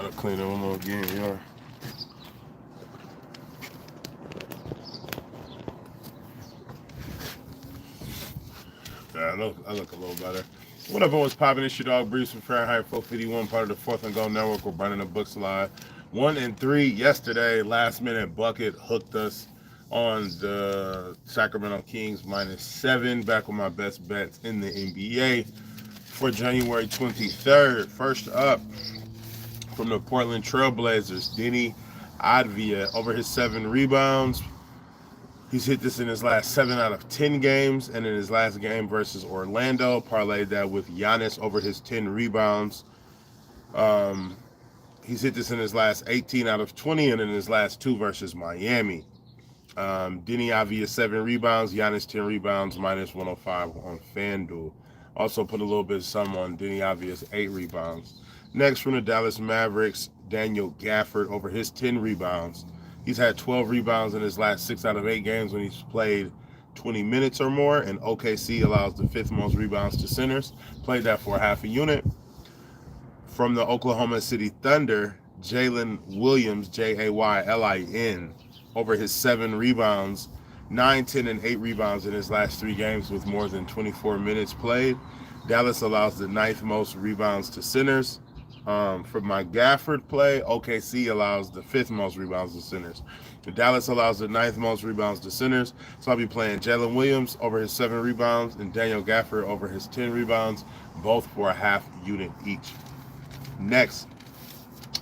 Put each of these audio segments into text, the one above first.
Gotta clean it one more again, yeah. Yeah, I look a little better. What up, what's popping? It's your dog Breeze from Fahrenheit 451, part of the Fourth and Go Network. We're running the books live. 1-3 yesterday. Last minute bucket hooked us on the Sacramento Kings -7. Back with my best bets in the NBA for January 23rd. First up from the Portland Trailblazers, Denny Advia over his 7 rebounds. He's hit this in his last 7 out of 10 games, and in his last game versus Orlando, parlayed that with Giannis over his 10 rebounds. Um, he's hit this in his last 18 out of 20, and in his last 2 versus Miami. Denny Avia 7 rebounds, Giannis 10 rebounds, -105 on FanDuel. Also put a little bit of some on Denny Avia's 8 rebounds. Next from the Dallas Mavericks, Daniel Gafford over his 10 rebounds. He's had 12 rebounds in his last 6 out of 8 games when he's played 20 minutes or more, and OKC allows the 5th most rebounds to centers. Played that for half a unit. From the Oklahoma City Thunder, Jalen Williams, Jaylin, over his 7 rebounds, 9, 10, and 8 rebounds in his last 3 games with more than 24 minutes played. Dallas allows the 9th most rebounds to centers. For my Gafford play, OKC allows the 5th most rebounds to centers. Dallas allows the 9th most rebounds to centers. So I'll be playing Jalen Williams over his 7 rebounds and Daniel Gafford over his 10 rebounds, both for a half unit each. Next,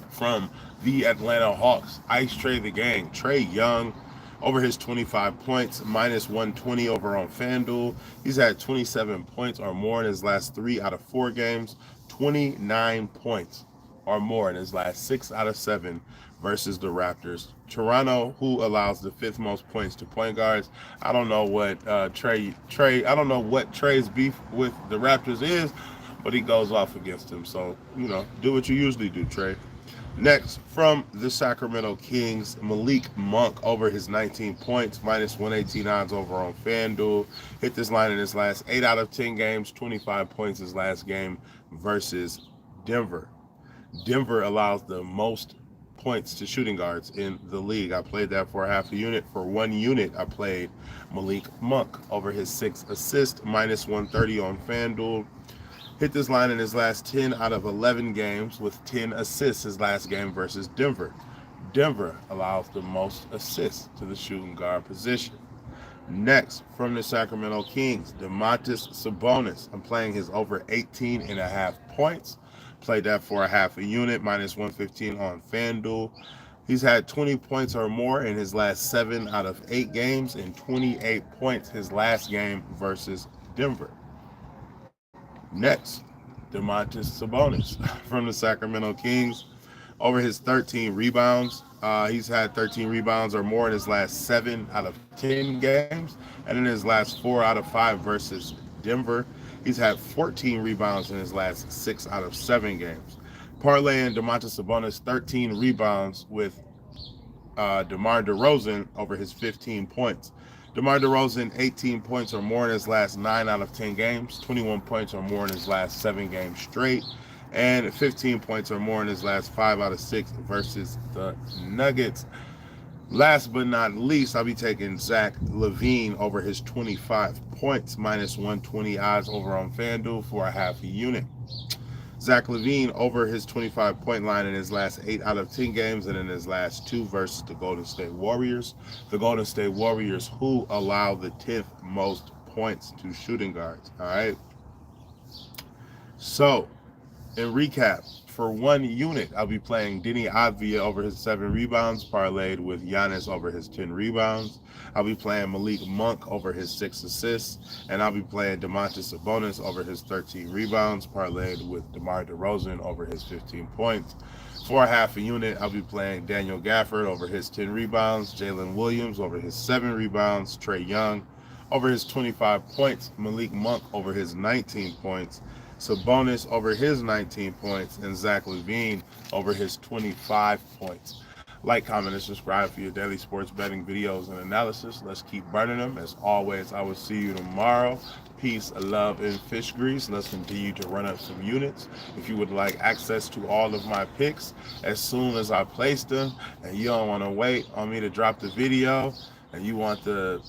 from the Atlanta Hawks, Ice Trae the Gang, Trae Young over his 25 points, -120 over on FanDuel. He's had 27 points or more in his last 3 out of 4 games, 29 points or more in his last 6 out of 7 versus the Raptors. Toronto, who allows the 5th most points to point guards. I don't know what I don't know what Trae's beef with the Raptors is, but he goes off against him. So, do what you usually do, Trae. Next, from the Sacramento Kings, Malik Monk over his 19 points, -118 odds over on FanDuel. Hit this line in his last 8 out of 10 games, 25 points his last game versus Denver. Denver allows the most points to shooting guards in the league. I played that for half a unit. For 1 unit, I played Malik Monk over his 6 assists, -130 on FanDuel. Hit this line in his last 10 out of 11 games with 10 assists his last game versus Denver. Denver allows the most assists to the shooting guard position. Next, from the Sacramento Kings, Domantas Sabonis. I'm playing his over 18.5 points. Played that for a half a unit, -115 on FanDuel. He's had 20 points or more in his last 7 out of 8 games and 28 points his last game versus Denver. Next, Domantas Sabonis from the Sacramento Kings over his 13 rebounds. He's had 13 rebounds or more in his last 7 out of 10 games, and in his last 4 out of 5 versus Denver, he's had 14 rebounds in his last 6 out of 7 games. Parlaying Domantas Sabonis 13 rebounds with DeMar DeRozan over his 15 points. DeMar DeRozan, 18 points or more in his last 9 out of 10 games, 21 points or more in his last 7 games straight, and 15 points or more in his last 5 out of 6 versus the Nuggets. Last but not least, I'll be taking Zach LaVine over his 25 points, -120 odds over on FanDuel for a half a unit. Zach LaVine over his 25-point line in his last 8 out of 10 games and in his last 2 versus the Golden State Warriors. The Golden State Warriors, who allow the 10th most points to shooting guards. All right. So, in recap, for 1 unit, I'll be playing Denny Avdia over his 7 rebounds, parlayed with Giannis over his 10 rebounds. I'll be playing Malik Monk over his 6 assists, and I'll be playing Domantas Sabonis over his 13 rebounds, parlayed with DeMar DeRozan over his 15 points. For a half a unit, I'll be playing Daniel Gafford over his 10 rebounds, Jalen Williams over his 7 rebounds, Trae Young over his 25 points, Malik Monk over his 19 points, Sabonis over his 19 points, and Zach LaVine over his 25 points. Like, comment, and subscribe for your daily sports betting videos and analysis. Let's keep burning them. As always, I will see you tomorrow. Peace, love, and fish grease. Let's continue to run up some units. If you would like access to all of my picks as soon as I place them, and you don't want to wait on me to drop the video, and you want the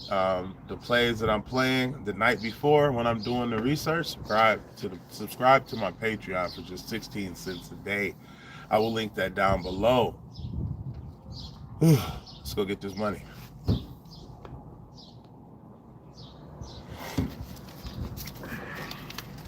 plays that I'm playing the night before when I'm doing the research, subscribe to my Patreon for just 16 cents a day. I will link that down below. Let's go get this money.